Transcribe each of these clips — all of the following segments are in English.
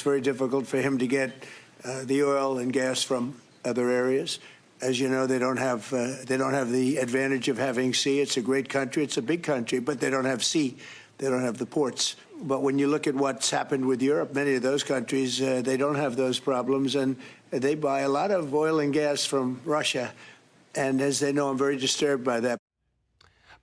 it's very difficult for him to get the oil and gas from other areas. As you know, they don't have the advantage of having sea. It's a great country. It's a big country, but they don't have sea. They don't have the ports. But when you look at what's happened with Europe, many of those countries, they don't have those problems, and they buy a lot of oil and gas from Russia. And as they know, I'm very disturbed by that.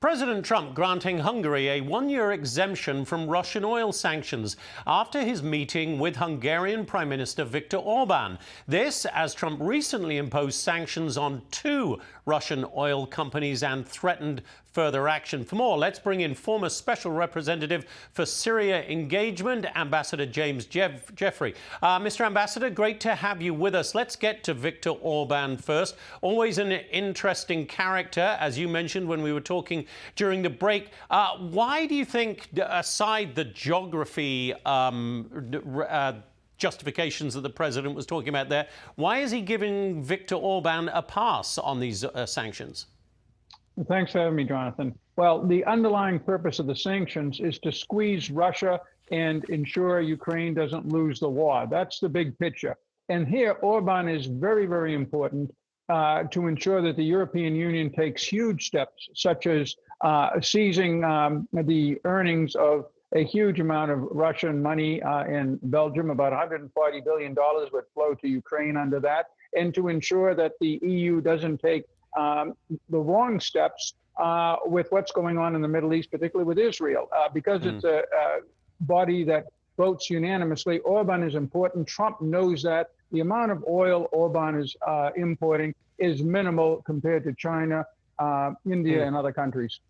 President Trump granting Hungary a one-year exemption from Russian oil sanctions after his meeting with Hungarian Prime Minister Viktor Orban. This, as Trump recently imposed sanctions on 2 Russian oil companies and threatened further action. For more, let's bring in former Special Representative for Syria Engagement, Ambassador James Jeffrey. Mr. Ambassador, great to have you with us. Let's get to Viktor Orban first. Always an interesting character, as you mentioned when we were talking during the break. Why do you think, aside the geography justifications that the president was talking about there, why is he giving Viktor Orban a pass on these sanctions? Thanks for having me, Jonathan. Well, the underlying purpose of the sanctions is to squeeze Russia and ensure Ukraine doesn't lose the war. That's the big picture. And here, Orban is very, very important to ensure that the European Union takes huge steps, such as seizing the earnings of a huge amount of Russian money in Belgium. About $140 billion would flow to Ukraine under that, and to ensure that the EU doesn't take the wrong steps with what's going on in the Middle East, particularly with Israel, because it's a body that votes unanimously. Orban is important. Trump knows that. The amount of oil Orban is importing is minimal compared to China, India, and other countries.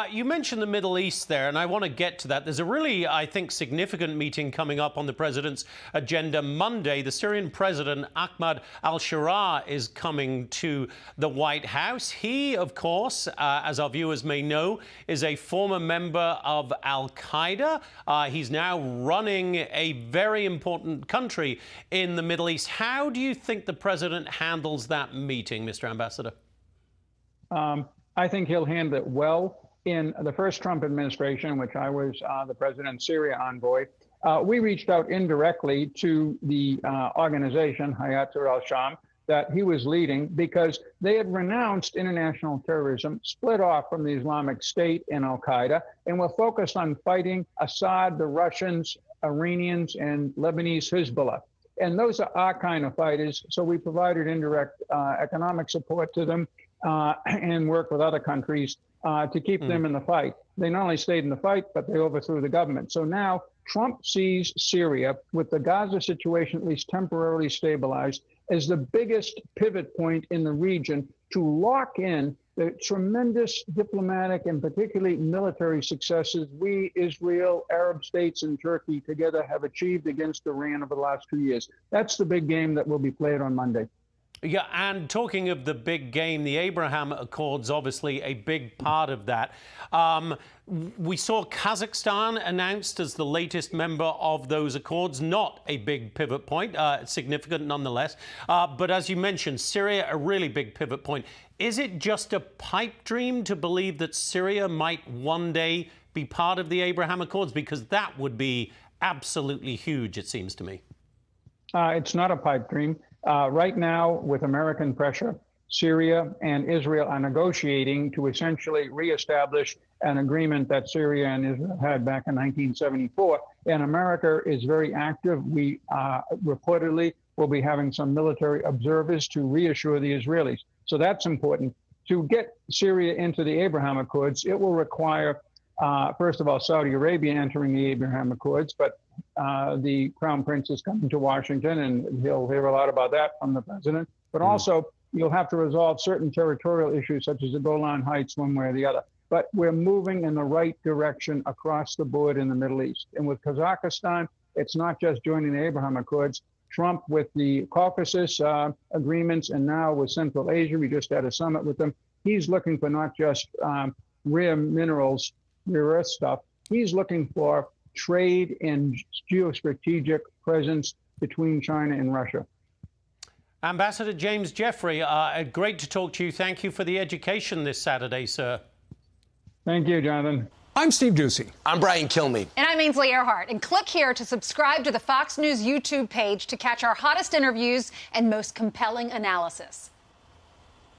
You mentioned the Middle East there, and I want to get to that. There's a really, I think, significant meeting coming up on the president's agenda Monday. The Syrian president, Ahmad al-Sharaa, is coming to the White House. He, of course, as our viewers may know, is a former member of al-Qaeda. He's now running a very important country in the Middle East. How do you think the president handles that meeting, Mr. Ambassador? I think he'll handle it well. In the first Trump administration, which I was the president's Syria envoy, we reached out indirectly to the organization, Hayat al-Sham, that he was leading, because they had renounced international terrorism, split off from the Islamic State and al-Qaeda, and were focused on fighting Assad, the Russians, Iranians, and Lebanese Hezbollah. And those are our kind of fighters, so we provided indirect economic support to them and worked with other countries to keep them in the fight. They not only stayed in the fight, but they overthrew the government. So now Trump sees Syria, with the Gaza situation at least temporarily stabilized, as the biggest pivot point in the region to lock in the tremendous diplomatic and particularly military successes we, Israel, Arab states, and Turkey together have achieved against Iran over the last 2 years. That's the big game that will be played on Monday. Yeah, and talking of the big game, the Abraham Accords, obviously a big part of that. We saw Kazakhstan announced as the latest member of those accords, not a big pivot point, significant nonetheless. But as you mentioned, Syria, a really big pivot point. Is it just a pipe dream to believe that Syria might one day be part of the Abraham Accords? Because that would be absolutely huge, it seems to me. It's not a pipe dream. Right now, with American pressure, Syria and Israel are negotiating to essentially reestablish an agreement that Syria and Israel had back in 1974. And America is very active. We reportedly will be having some military observers to reassure the Israelis. So that's important. To get Syria into the Abraham Accords, it will require, first of all, Saudi Arabia entering the Abraham Accords, but the Crown Prince is coming to Washington, and he'll hear a lot about that from the president. But also, you'll have to resolve certain territorial issues, such as the Golan Heights, one way or the other. But we're moving in the right direction across the board in the Middle East. And with Kazakhstan, it's not just joining the Abraham Accords. Trump with the Caucasus agreements, and now with Central Asia, we just had a summit with them. He's looking for not just rare minerals, rare earth stuff. He's looking for trade and geostrategic presence between China and Russia. Ambassador James Jeffrey, great to talk to you. Thank you for the education this Saturday, sir. Thank you, Jonathan. I'm Steve Doocy. I'm Brian Kilmeade. And I'm Ainsley Earhart. And click here to subscribe to the Fox News YouTube page to catch our hottest interviews and most compelling analysis.